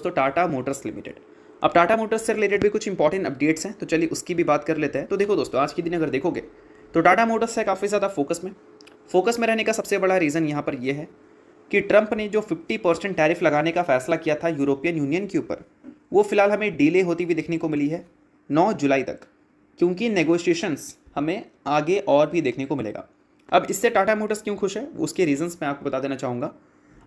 दोस्तों Tata Motors limited. अब Tata Motors से रिलेटेड भी कुछ इंपॉर्टेंट अपडेट्स हैं, तो चलिए उसकी भी बात कर लेते हैं। तो देखो दोस्तों, आज के दिन अगर देखोगे तो टाटा मोटर्स है काफ़ी ज़्यादा फोकस में रहने का सबसे बड़ा रीज़न यहाँ पर यह है कि ट्रंप ने जो 50% टैरिफ लगाने का फैसला किया था यूरोपियन यूनियन के ऊपर, वो फिलहाल हमें डिले होती हुई देखने को मिली है 9 जुलाई तक, क्योंकि नेगोशिएशंस हमें आगे और भी देखने को मिलेगा। अब इससे टाटा मोटर्स क्यों खुश है, उसके रीजंस मैं आपको बता देना चाहूँगा।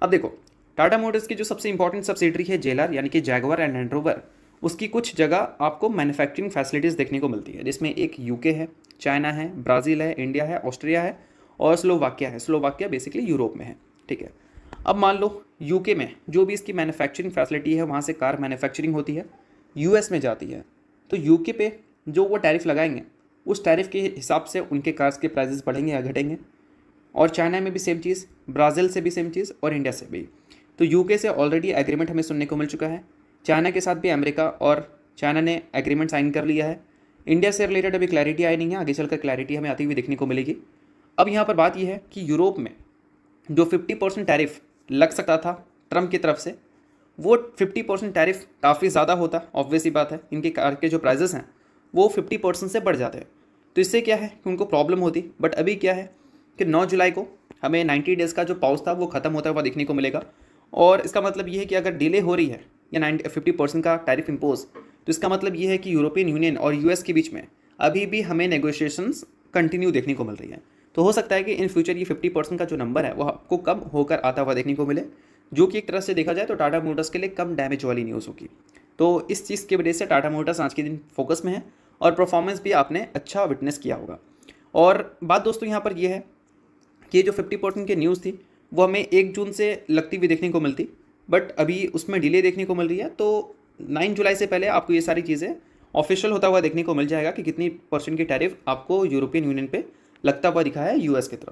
अब देखो, टाटा मोटर्स की जो सबसे इंपॉर्टेंट सब्सिडरी है जेलर यानी कि जैगवार एंड लैंड रोवर, उसकी कुछ जगह आपको मैन्युफैक्चरिंग फैसिलिटीज़ देखने को मिलती है, जिसमें एक यूके है, चाइना है, ब्राज़ील है, इंडिया है, ऑस्ट्रिया है और स्लोवाकिया है। स्लोवाकिया बेसिकली यूरोप में है, ठीक है। अब मान लो यूके में जो भी इसकी मैन्युफैक्चरिंग फैसिलिटी है, वहाँ से कार मैन्युफैक्चरिंग होती है, यूएस में जाती है, तो यूके पे जो वो टैरिफ लगाएंगे उस टैरिफ के हिसाब से उनके कार्स के प्राइजेस बढ़ेंगे या घटेंगे। और चाइना में भी सेम चीज़, ब्राज़ील से भी सेम चीज़ और इंडिया से भी। तो यूके से ऑलरेडी एग्रीमेंट हमें सुनने को मिल चुका है। चाइना के साथ भी अमेरिका और चाइना ने एग्रीमेंट साइन कर लिया है। इंडिया से रिलेटेड अभी क्लैरिटी आई नहीं है, आगे चलकर क्लैरिटी हमें आती हुई देखने को मिलेगी। अब यहाँ पर बात यह है कि यूरोप में जो 50% टैरिफ लग सकता था ट्रम्प की तरफ से, वो 50% टैरिफ काफ़ी ज़्यादा होता। ऑब्वियस ही बात है, इनके कार के जो प्राइजेस हैं वो 50% से बढ़ जाते हैं, तो इससे क्या है कि उनको प्रॉब्लम होती। बट अभी क्या है कि 9 जुलाई को हमें 90 डेज़ का जो पॉज था वो ख़त्म होता हुआ देखने को मिलेगा। और इसका मतलब ये है कि अगर डिले हो रही है या 50% का टैरिफ इम्पोज, तो इसका मतलब ये है कि यूरोपियन यूनियन और यूएस के बीच में अभी भी हमें नेगोशिएशंस कंटिन्यू देखने को मिल रही है। तो हो सकता है कि इन फ्यूचर ये 50% का जो नंबर है वो आपको कम होकर आता हुआ देखने को मिले, जो कि एक तरह से देखा जाए तो टाटा मोटर्स के लिए कम डैमेज वाली न्यूज़ होगी। तो इस चीज़ की वजह से टाटा मोटर्स आज के दिन फोकस में है और परफॉर्मेंस भी आपने अच्छा विटनेस किया होगा। और बात दोस्तों यहाँ पर यह है कि जो 50% की न्यूज़ थी वो हमें 1 जून से लगती हुई देखने को मिलती, बट अभी उसमें डिले देखने को मिल रही है। तो 9 जुलाई से पहले आपको ये सारी चीज़ें ऑफिशियल होता हुआ देखने को मिल जाएगा कि कितनी % की टैरिफ आपको यूरोपियन यूनियन पे लगता हुआ दिखा है यूएस की तरफ।